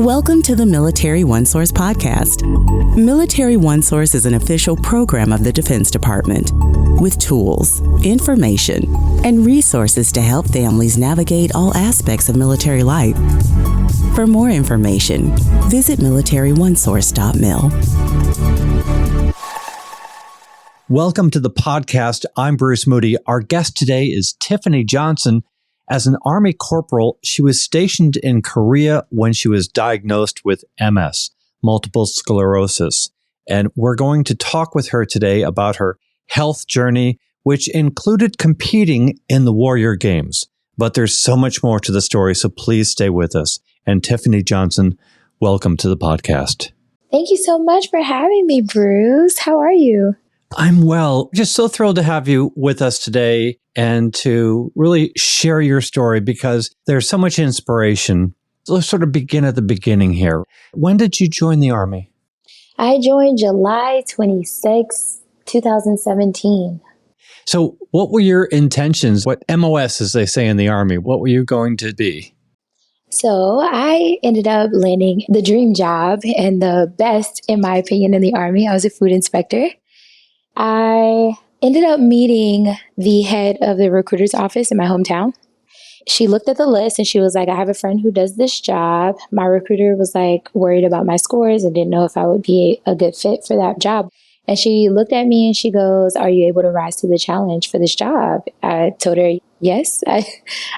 Welcome to the Military OneSource Podcast. Military OneSource is an official program of the Defense Department with tools, information, and resources to help families navigate all aspects of military life. For more information, visit MilitaryOneSource.mil. Welcome to the podcast. I'm Bruce Moody. Our guest today is Tiffanie Johnson. As an Army corporal, she was stationed in Korea when she was diagnosed with MS, multiple sclerosis. And we're going to talk with her today about her health journey, which included competing in the Warrior Games. But there's so much more to the story, so please stay with us. And Tiffanie Johnson, welcome to the podcast. Thank you so much for having me, Bruce. How are you? I'm well. Just so thrilled to have you with us today and to really share your story because there's so much inspiration. Let's sort of begin at the beginning here. When did you join the Army? I joined July 26, 2017. So what were your intentions? What MOS, as they say in the Army, what were you going to be? So I ended up landing the dream job and the best, in my opinion, in the Army. I was a food inspector. I ended up meeting the head of the recruiter's office in my hometown. She looked at the list and she was like, I have a friend who does this job. My recruiter was like worried about my scores and didn't know if I would be a good fit for that job. And she looked at me and she goes, are you able to rise to the challenge for this job? I told her, yes, I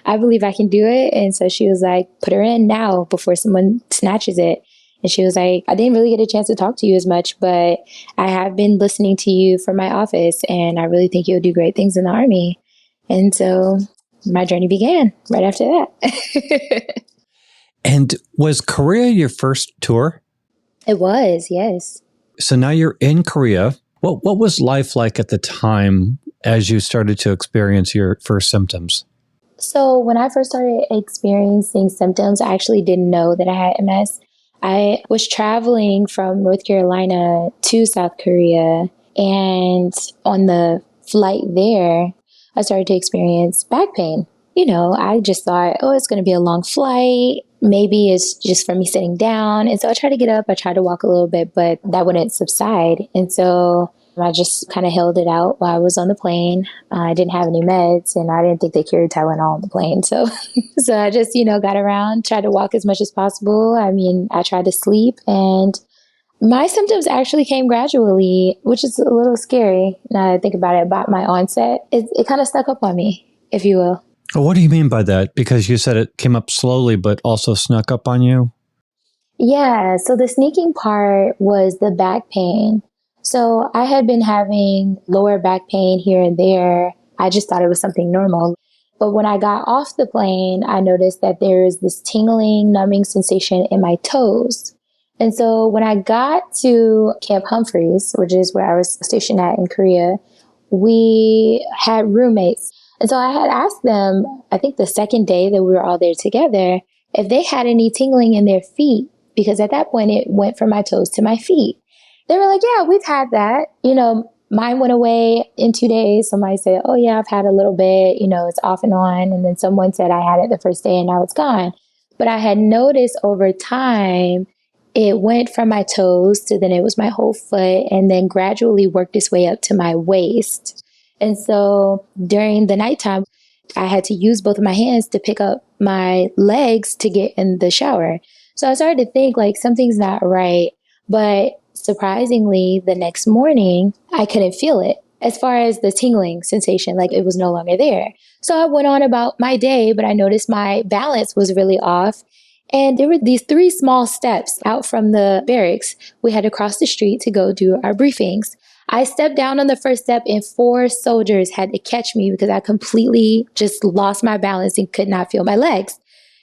believe I can do it. And so she was like, put her in now before someone snatches it. And she was like, I didn't really get a chance to talk to you as much, but I have been listening to you from my office, and I really think you'll do great things in the Army. And so my journey began right after that. And was Korea your first tour? It was, yes. So now you're in Korea. What was life like at the time as you started to experience your first symptoms? So when I first started experiencing symptoms, I actually didn't know that I had MS. I was traveling from North Carolina to South Korea, and on the flight there, I started to experience back pain. You know, I just thought, oh, it's going to be a long flight. Maybe it's just from me sitting down. And so I tried to get up. I tried to walk a little bit, but that wouldn't subside. And so I just kind of held it out while I was on the plane. I didn't have any meds, and I didn't think they carried Tylenol on the plane. So I just, got around, tried to walk as much as possible. I mean, I tried to sleep, and my symptoms actually came gradually, which is a little scary now that I think about it, about my onset. It kind of snuck up on me, if you will. What do you mean by that? Because you said it came up slowly, but also snuck up on you? Yeah, so the sneaking part was the back pain. So I had been having lower back pain here and there. I just thought it was something normal. But when I got off the plane, I noticed that there is this tingling, numbing sensation in my toes. And so when I got to Camp Humphreys, which is where I was stationed at in Korea, we had roommates. And so I had asked them, I think the second day that we were all there together, if they had any tingling in their feet, because at that point it went from my toes to my feet. They were like, yeah, we've had that. Mine went away in 2 days. Somebody said, oh, yeah, I've had a little bit, it's off and on. And then someone said I had it the first day and now it's gone. But I had noticed over time, it went from my toes to then it was my whole foot and then gradually worked its way up to my waist. And so during the nighttime, I had to use both of my hands to pick up my legs to get in the shower. So I started to think like something's not right. But surprisingly, the next morning, I couldn't feel it as far as the tingling sensation, like it was no longer there. So I went on about my day, but I noticed my balance was really off. And there were these 3 small steps out from the barracks. We had to cross the street to go do our briefings. I stepped down on the first step and 4 soldiers had to catch me because I completely just lost my balance and could not feel my legs.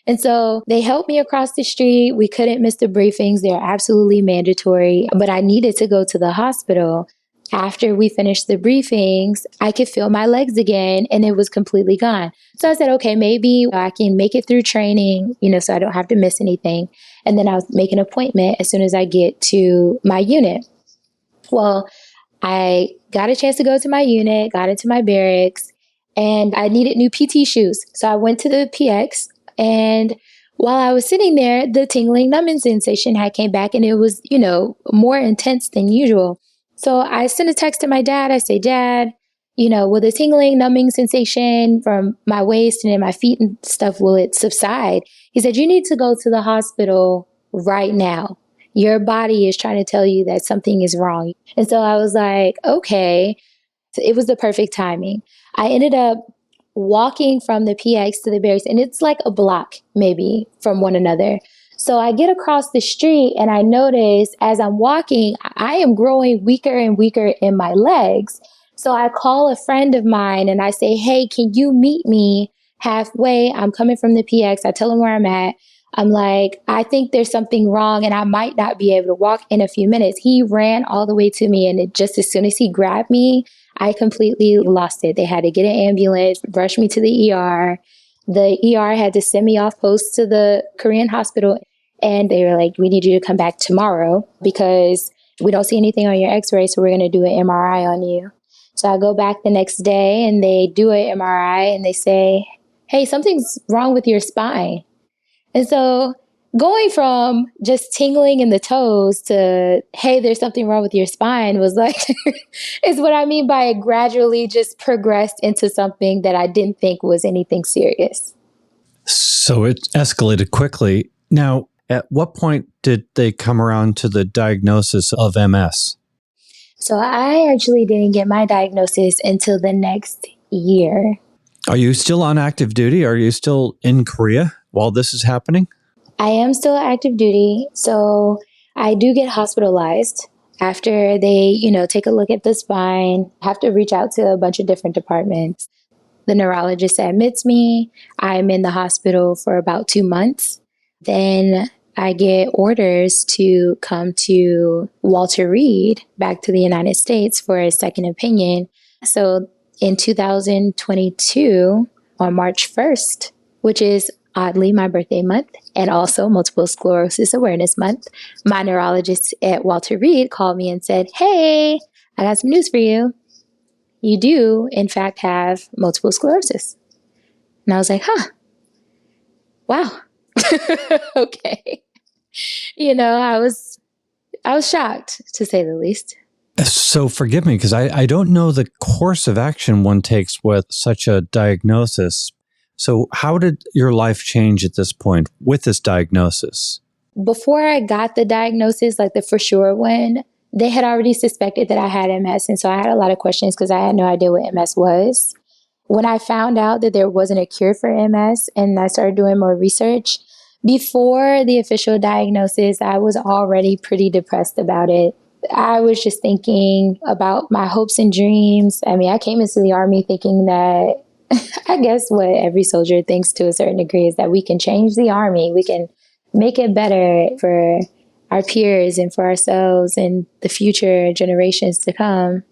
And so they helped me across the street. We couldn't miss the briefings. They're absolutely mandatory, but I needed to go to the hospital. After we finished the briefings, I could feel my legs again and it was completely gone. So I said, okay, maybe I can make it through training, so I don't have to miss anything. And then I'll make an appointment as soon as I get to my unit. Well, I got a chance to go to my unit, got into my barracks, and I needed new PT shoes. So I went to the PX. And While I was sitting there, the tingling numbing sensation had came back and it was, more intense than usual. So I sent a text to my dad. I say, Dad, will the tingling numbing sensation from my waist and in my feet and stuff, will it subside? He said, you need to go to the hospital right now. Your body is trying to tell you that something is wrong. And so I was like, okay. So it was the perfect timing. I ended up walking from the PX to the barracks, and it's like a block maybe from one another. So I get across the street and I notice as I'm walking, I am growing weaker and weaker in my legs. So I call a friend of mine and I say, hey, can you meet me halfway? I'm coming from the PX. I tell him where I'm at. I'm like, I think there's something wrong and I might not be able to walk in a few minutes. He ran all the way to me, and just as soon as he grabbed me, I completely lost it. They had to get an ambulance, rush me to the ER. The ER had to send me off post to the Korean hospital. And they were like, we need you to come back tomorrow because we don't see anything on your x-ray. So we're going to do an MRI on you. So I go back the next day and they do an MRI and they say, hey, something's wrong with your spine. And so going from just tingling in the toes to, hey, there's something wrong with your spine was like, is what I mean by it gradually just progressed into something that I didn't think was anything serious. So it escalated quickly. Now, at what point did they come around to the diagnosis of MS? So I actually didn't get my diagnosis until the next year. Are you still on active duty? Are you still in Korea while this is happening? I am still active duty. So I do get hospitalized after they, take a look at the spine, have to reach out to a bunch of different departments. The neurologist admits me. I'm in the hospital for about 2 months. Then I get orders to come to Walter Reed back to the United States for a second opinion. So in 2022, on March 1st, which is oddly my birthday month and also Multiple Sclerosis Awareness Month, my neurologist at Walter Reed called me and said, hey, I got some news for you. You do, in fact, have multiple sclerosis. And I was like, wow. Okay. I was shocked, to say the least. So forgive me, because I don't know the course of action one takes with such a diagnosis. So how did your life change at this point with this diagnosis? Before I got the diagnosis, like the for sure one, they had already suspected that I had MS. And so I had a lot of questions because I had no idea what MS was. When I found out that there wasn't a cure for MS and I started doing more research, before the official diagnosis, I was already pretty depressed about it. I was just thinking about my hopes and dreams. I mean, I came into the Army thinking that I guess what every soldier thinks to a certain degree is that we can change the Army. We can make it better for our peers and for ourselves and the future generations to come.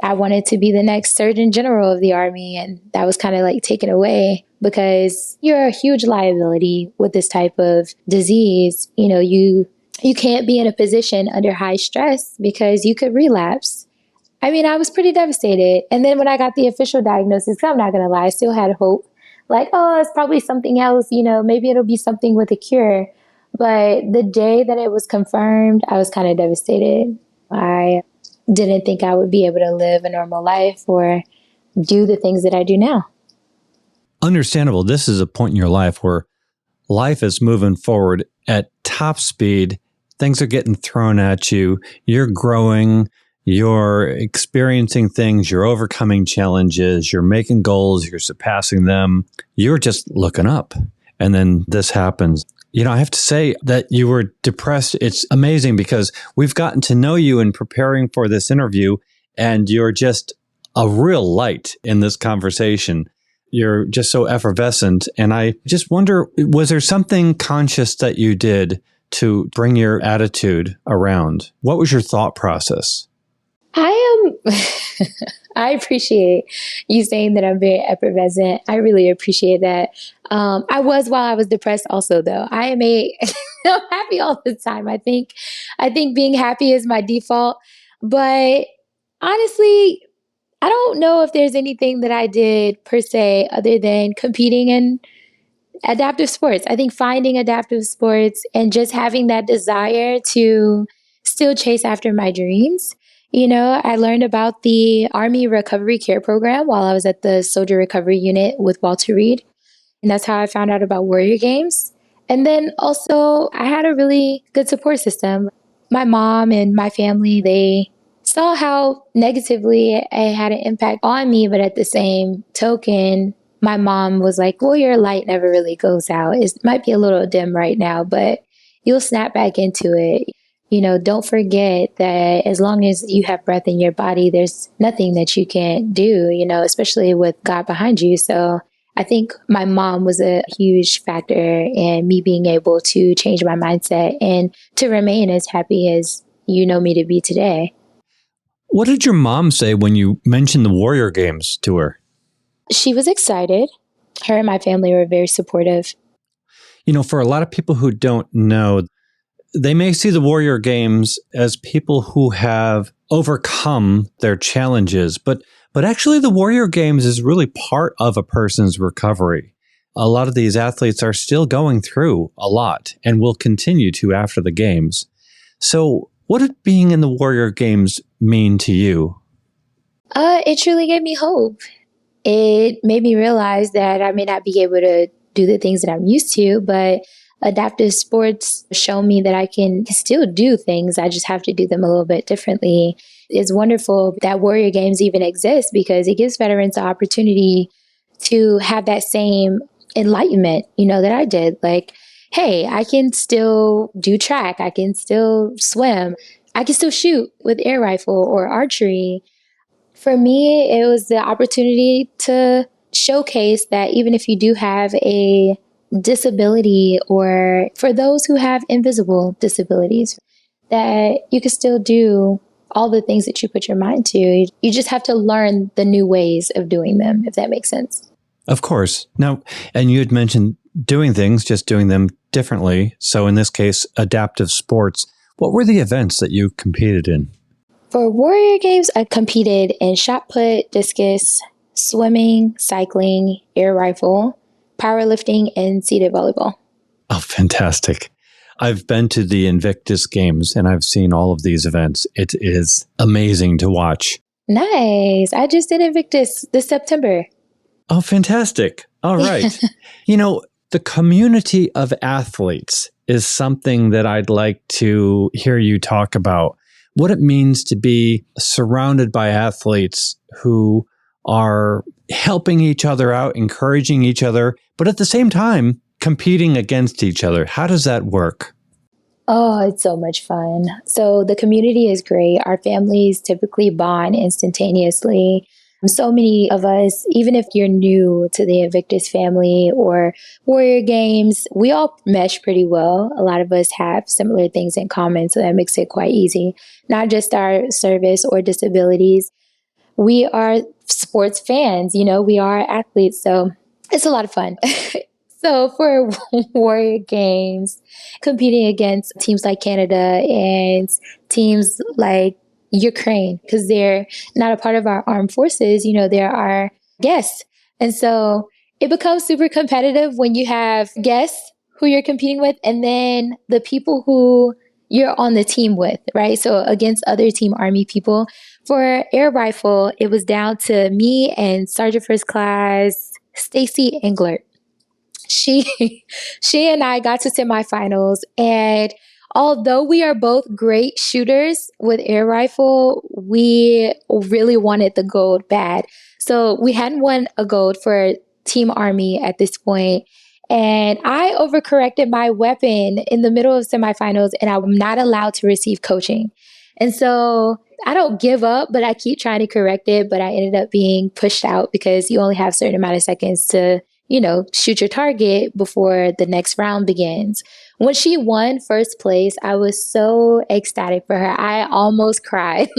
I wanted to be the next Surgeon General of the Army, and that was kind of like taken away because you're a huge liability with this type of disease. You can't be in a position under high stress because you could relapse. I mean, I was pretty devastated. And then when I got the official diagnosis, I'm not going to lie, I still had hope. Like, oh, it's probably something else, maybe it'll be something with a cure. But the day that it was confirmed, I was kind of devastated. I didn't think I would be able to live a normal life or do the things that I do now. Understandable. This is a point in your life where life is moving forward at top speed. Things are getting thrown at you. You're growing. You're experiencing things. You're overcoming challenges. You're making goals. You're surpassing them. You're just looking up. And then this happens. I have to say that you were depressed. It's amazing because we've gotten to know you in preparing for this interview, and you're just a real light in this conversation. You're just so effervescent. And I just wonder, was there something conscious that you did to bring your attitude around? What was your thought process? I appreciate you saying that I'm very effervescent. I really appreciate that. I was while I was depressed also, though. I'm happy all the time. I think being happy is my default. But honestly, I don't know if there's anything that I did per se other than competing in Adaptive sports. I think finding adaptive sports and just having that desire to still chase after my dreams. I learned about the Army Recovery Care Program while I was at the Soldier Recovery Unit with Walter Reed. And that's how I found out about Warrior Games. And then also, I had a really good support system. My mom and my family, they saw how negatively it had an impact on me, but at the same token, my mom was like, well, your light never really goes out. It might be a little dim right now, but you'll snap back into it. Don't forget that as long as you have breath in your body, there's nothing that you can't do, especially with God behind you. So I think my mom was a huge factor in me being able to change my mindset and to remain as happy as you know me to be today. What did your mom say when you mentioned the Warrior Games to her? She was excited. Her and my family were very supportive. For a lot of people who don't know, they may see the Warrior Games as people who have overcome their challenges, but actually the Warrior Games is really part of a person's recovery. A lot of these athletes are still going through a lot and will continue to after the games. So what did being in the Warrior Games mean to you? It truly gave me hope. It made me realize that I may not be able to do the things that I'm used to, but adaptive sports show me that I can still do things. I just have to do them a little bit differently. It's wonderful that Warrior Games even exist because it gives veterans the opportunity to have that same enlightenment, that I did. Like, hey, I can still do track. I can still swim. I can still shoot with air rifle or archery. For me, it was the opportunity to showcase that even if you do have a disability, or for those who have invisible disabilities, that you can still do all the things that you put your mind to. You just have to learn the new ways of doing them, if that makes sense. Of course. Now, and you had mentioned doing things, just doing them differently. So in this case, adaptive sports. What were the events that you competed in? For Warrior Games, I competed in shot put, discus, swimming, cycling, air rifle, powerlifting, and seated volleyball. Oh, fantastic. I've been to the Invictus Games and I've seen all of these events. It is amazing to watch. Nice. I just did Invictus this September. Oh, fantastic. All right. The community of athletes is something that I'd like to hear you talk about. What it means to be surrounded by athletes who are helping each other out, encouraging each other, but at the same time, competing against each other. How does that work? Oh, it's so much fun. So the community is great. Our families typically bond instantaneously. So many of us, even if you're new to the Invictus family or Warrior Games, we all mesh pretty well. A lot of us have similar things in common, so that makes it quite easy. Not just our service or disabilities. We are sports fans, we are athletes, so it's a lot of fun. So for Warrior Games, competing against teams like Canada and teams like Ukraine, because they're not a part of our armed forces, they're our guests. And so it becomes super competitive when you have guests who you're competing with and then the people who you're on the team with, right? So against other Team Army people. For air rifle, it was down to me and Sergeant First Class Stacy Englert. She and I got to semifinals, and although we are both great shooters with air rifle, we really wanted the gold bad. So we hadn't won a gold for Team Army at this point. And I overcorrected my weapon in the middle of semifinals, and I'm not allowed to receive coaching. And so I don't give up, but I keep trying to correct it. But I ended up being pushed out because you only have a certain amount of seconds to, shoot your target before the next round begins. When she won first place, I was so ecstatic for her. I almost cried.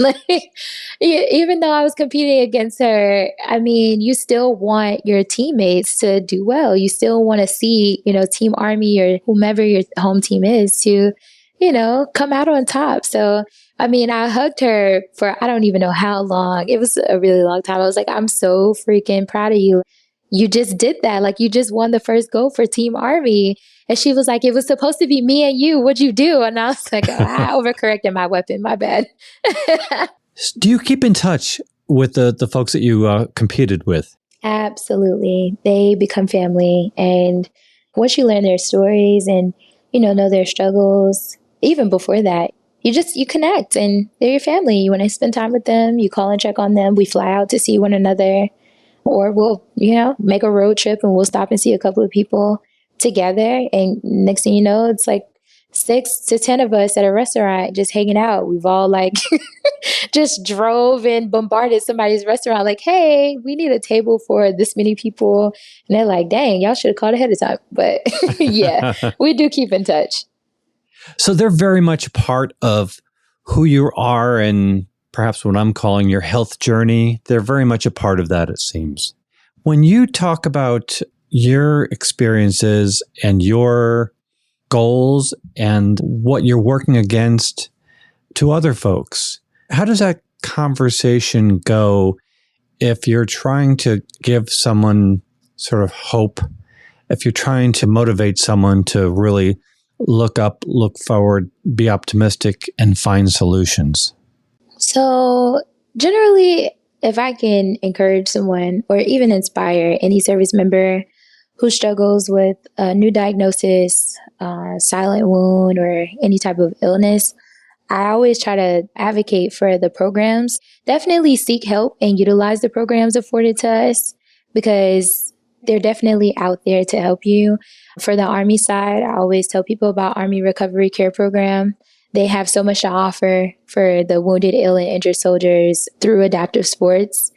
Even though I was competing against her, you still want your teammates to do well. You still want to see, Team Army or whomever your home team is to, come out on top. So, I hugged her for I don't even know how long. It was a really long time. I was like, I'm so freaking proud of you. you just did that. Like, you just won the first goal for Team Army. And she was like, it was supposed to be me and you. What'd you do? And I was like, oh, I overcorrected my weapon. My bad. Do you keep in touch with the folks that you competed with? Absolutely. They become family. And once you learn their stories and, know their struggles, even before that, you connect and they're your family. You want to spend time with them. You call and check on them. We fly out to see one another, or we'll, make a road trip and we'll stop and see a couple of people together. And next thing you know, it's like 6 to 10 of us at a restaurant just hanging out. We've all like just drove and bombarded somebody's restaurant like, hey, we need a table for this many people. And they're like, dang, y'all should have called ahead of time. But yeah, we do keep in touch. So they're very much a part of who you are and perhaps what I'm calling your health journey. They're very much a part of that, it seems. When you talk about your experiences and your goals and what you're working against to other folks, how does that conversation go if you're trying to give someone sort of hope, if you're trying to motivate someone to really look up, look forward, be optimistic, and find solutions? So generally, if I can encourage someone or even inspire any service member who struggles with a new diagnosis, silent wound, or any type of illness, I always try to advocate for the programs. Definitely seek help and utilize the programs afforded to us because they're definitely out there to help you. For the Army side, I always tell people about Army Recovery Care Program. They have so much to offer for the wounded, ill, and injured soldiers through adaptive sports.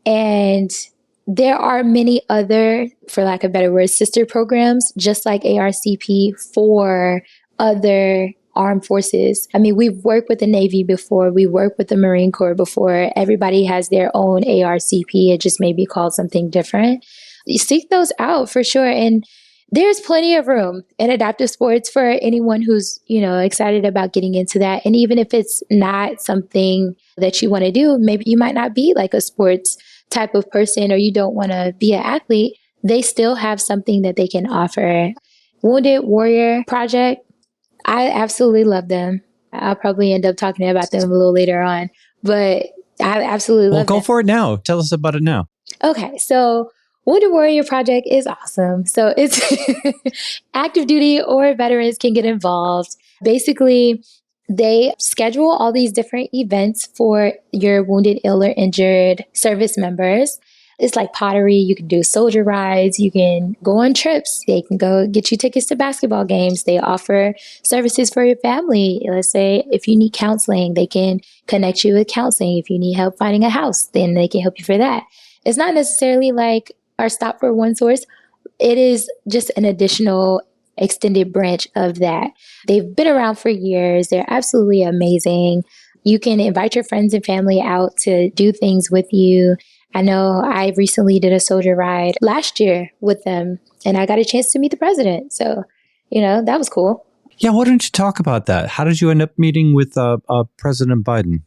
And there are many other, for lack of better words, sister programs, just like ARCP for other armed forces. I mean, we've worked with the Navy before. We worked with the Marine Corps before. Everybody has their own ARCP. It just may be called something different. You seek those out for sure. And there's plenty of room in adaptive sports for anyone who's, excited about getting into that. And even if it's not something that you want to do, maybe you might not be like a sports type of person or you don't want to be an athlete, they still have something that they can offer. Wounded Warrior Project, I absolutely love them. I'll probably end up talking about them a little later on, but I absolutely love them. Well, go for it now. Tell us about it now. Okay, so Wounded Warrior Project is awesome. So it's active duty or veterans can get involved. Basically, they schedule all these different events for your wounded, ill, or injured service members. It's like pottery. You can do soldier rides. You can go on trips. They can go get you tickets to basketball games. They offer services for your family. Let's say if you need counseling, they can connect you with counseling. If you need help finding a house, then they can help you for that. It's not necessarily like our Stop for OneSource. It is just an additional extended branch of that. They've been around for years. They're absolutely amazing. You can invite your friends and family out to do things with you. I know I recently did a soldier ride last year with them, and I got a chance to meet the president. So, that was cool. Yeah, why don't you talk about that? How did you end up meeting with President Biden?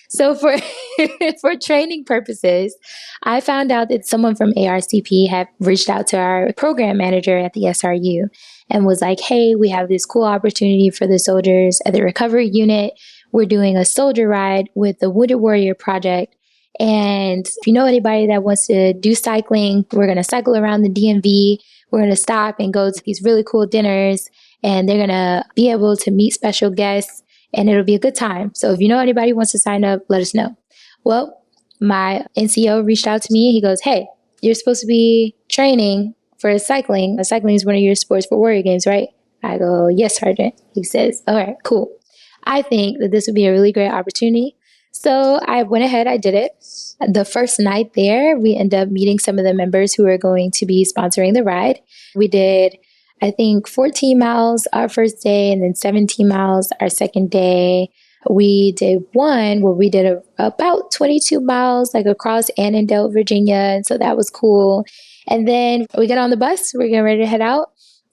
So for training purposes, I found out that someone from ARCP had reached out to our program manager at the SRU and was like, hey, we have this cool opportunity for the soldiers at the recovery unit. We're doing a soldier ride with the Wounded Warrior Project. And if you know anybody that wants to do cycling, we're going to cycle around the DMV. We're going to stop and go to these really cool dinners, and they're going to be able to meet special guests. And it'll be a good time. So if you know anybody who wants to sign up, let us know. Well, my NCO reached out to me. He goes, hey, you're supposed to be training for cycling. Cycling is one of your sports for warrior games, right? I go, yes, Sergeant. He says, all right, cool. I think that this would be a really great opportunity. So I went ahead, I did it. The first night there, we ended up meeting some of the members who are going to be sponsoring the ride. We did, I think, 14 miles our first day and then 17 miles our second day. We did one where we did about 22 miles like across Annandale, Virginia. And so that was cool. And then we get on the bus, we're getting ready to head out.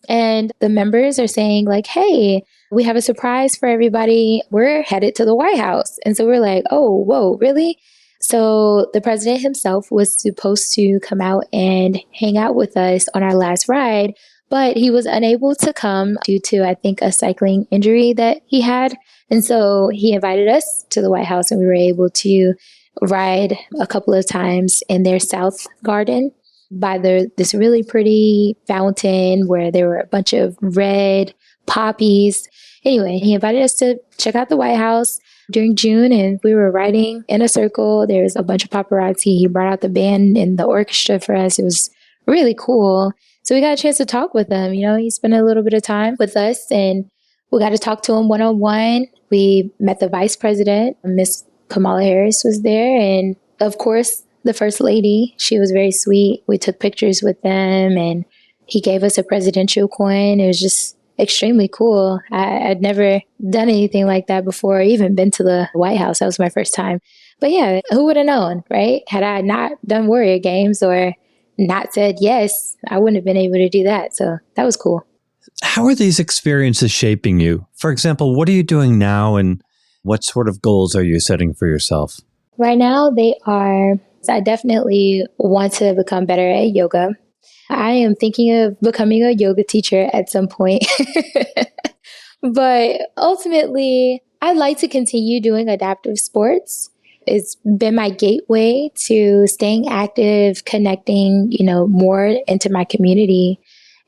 And the members are saying like, hey, we have a surprise for everybody. We're headed to the White House. And so we're like, oh, whoa, really? So the president himself was supposed to come out and hang out with us on our last ride, but he was unable to come due to, I think, a cycling injury that he had. And so he invited us to the White House, and we were able to ride a couple of times in their South Garden by this really pretty fountain where there were a bunch of red poppies. Anyway, he invited us to check out the White House during June, and we were riding in a circle. There's a bunch of paparazzi. He brought out the band and the orchestra for us. It was really cool. So we got a chance to talk with him. He spent a little bit of time with us, and we got to talk to him one-on-one. We met the vice president. Miss Kamala Harris was there. And of course, the first lady. She was very sweet. We took pictures with them, and he gave us a presidential coin. It was just extremely cool. I'd never done anything like that before, even been to the White House. That was my first time. But yeah, who would have known, right? Had I not done Warrior Games or not said yes, I wouldn't have been able to do that. So that was cool. How are these experiences shaping you? For example, what are you doing now, and what sort of goals are you setting for yourself? Right now, I definitely want to become better at yoga. I am thinking of becoming a yoga teacher at some point. But ultimately, I'd like to continue doing adaptive sports. It's been my gateway to staying active, connecting, more into my community,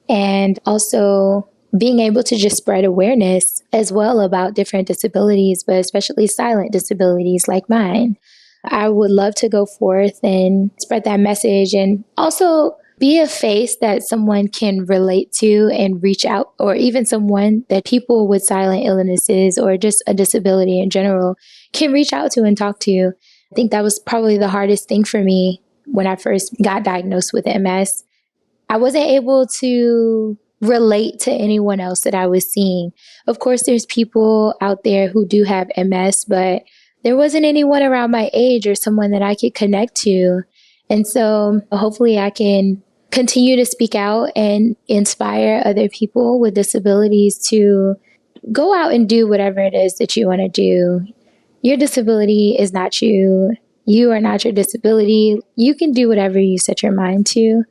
and also being able to just spread awareness as well about different disabilities, but especially silent disabilities like mine. I would love to go forth and spread that message, and also be a face that someone can relate to and reach out, or even someone that people with silent illnesses or just a disability in general can reach out to and talk to. I think that was probably the hardest thing for me when I first got diagnosed with MS. I wasn't able to relate to anyone else that I was seeing. Of course, there's people out there who do have MS, but there wasn't anyone around my age or someone that I could connect to. And so hopefully I can continue to speak out and inspire other people with disabilities to go out and do whatever it is that you want to do. Your disability is not you. You are not your disability. You can do whatever you set your mind to.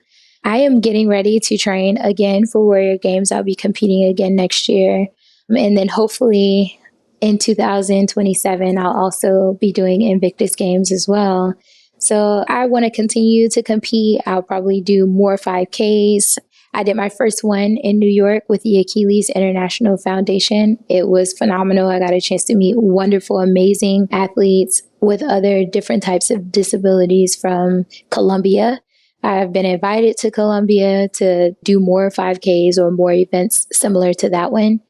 I am getting ready to train again for Warrior Games. I'll be competing again next year. And then hopefully in 2027, I'll also be doing Invictus Games as well. So I want to continue to compete. I'll probably do more 5Ks. I did my first one in New York with the Achilles International Foundation. It was phenomenal. I got a chance to meet wonderful, amazing athletes with other different types of disabilities from Colombia. I've been invited to Colombia to do more 5Ks or more events similar to that one.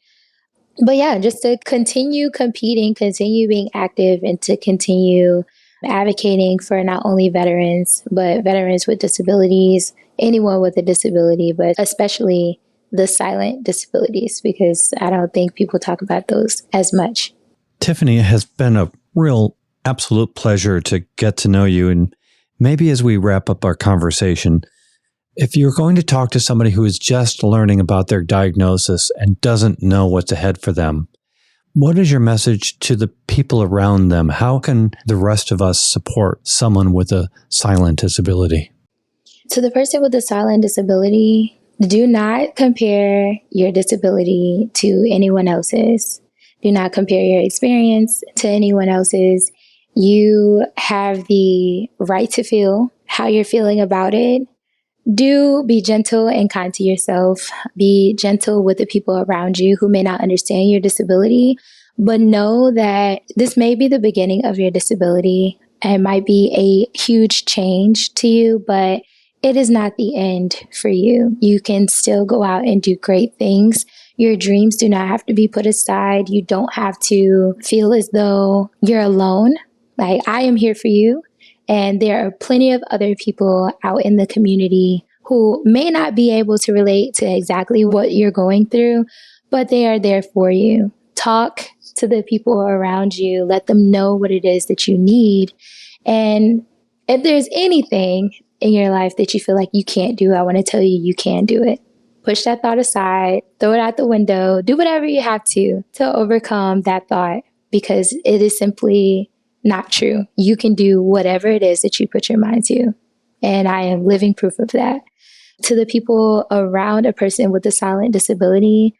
But yeah, just to continue competing, continue being active, and to continue advocating for not only veterans, but veterans with disabilities, anyone with a disability, but especially the silent disabilities, because I don't think people talk about those as much. Tiffanie, it has been a real absolute pleasure to get to know you. And maybe as we wrap up our conversation, if you're going to talk to somebody who is just learning about their diagnosis and doesn't know what's ahead for them, what is your message to the people around them? How can the rest of us support someone with a silent disability? To the person with a silent disability, do not compare your disability to anyone else's. Do not compare your experience to anyone else's. You have the right to feel how you're feeling about it. Do be gentle and kind to yourself. Be gentle with the people around you who may not understand your disability, but know that this may be the beginning of your disability. It might be a huge change to you, but it is not the end for you. You can still go out and do great things. Your dreams do not have to be put aside. You don't have to feel as though you're alone. Like, I am here for you. And there are plenty of other people out in the community who may not be able to relate to exactly what you're going through, but they are there for you. Talk to the people around you. Let them know what it is that you need. And if there's anything in your life that you feel like you can't do, I want to tell you, you can do it. Push that thought aside, throw it out the window, do whatever you have to overcome that thought, because it is simply not true. You can do whatever it is that you put your mind to. And I am living proof of that. To the people around a person with a silent disability,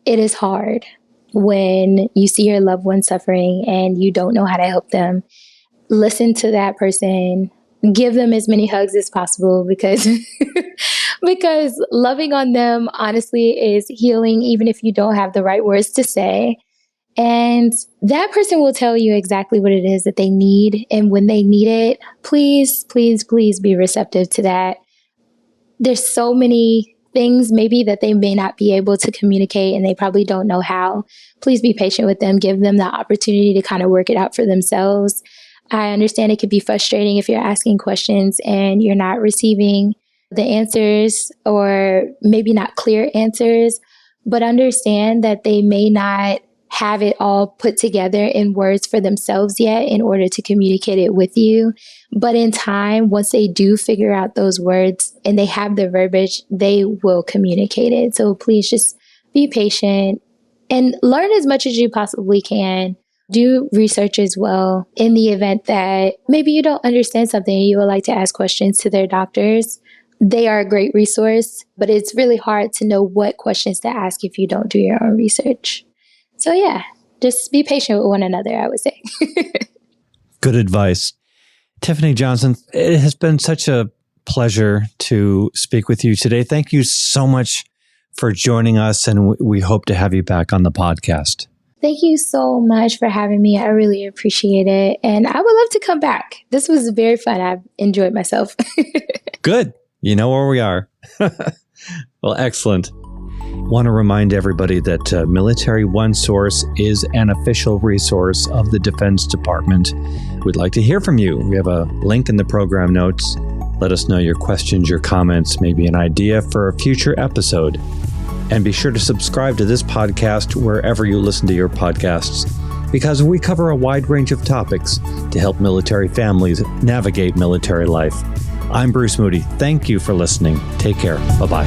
it is hard when you see your loved one suffering and you don't know how to help them. Listen to that person, give them as many hugs as possible because because loving on them honestly is healing, even if you don't have the right words to say. And that person will tell you exactly what it is that they need. And when they need it, please, please, please be receptive to that. There's so many things maybe that they may not be able to communicate and they probably don't know how. Please be patient with them. Give them the opportunity to kind of work it out for themselves. I understand it could be frustrating if you're asking questions and you're not receiving the answers or maybe not clear answers, but understand that they may not have it all put together in words for themselves yet in order to communicate it with you. But in time, once they do figure out those words and they have the verbiage, they will communicate it. So please just be patient and learn as much as you possibly can. Do research as well in the event that maybe you don't understand something and you would like to ask questions to their doctors. They are a great resource, but it's really hard to know what questions to ask if you don't do your own research. So yeah, just be patient with one another, I would say. Good advice. Tiffanie Johnson, it has been such a pleasure to speak with you today. Thank you so much for joining us, and we hope to have you back on the podcast. Thank you so much for having me. I really appreciate it. And I would love to come back. This was very fun. I've enjoyed myself. Good. You know where we are. Well, excellent. Want to remind everybody that Military OneSource is an official resource of the Defense Department. We'd like to hear from you. We have a link in the program notes. Let us know your questions, your comments, maybe an idea for a future episode. And be sure to subscribe to this podcast wherever you listen to your podcasts, because we cover a wide range of topics to help military families navigate military life. I'm Bruce Moody. Thank you for listening. Take care. Bye-bye.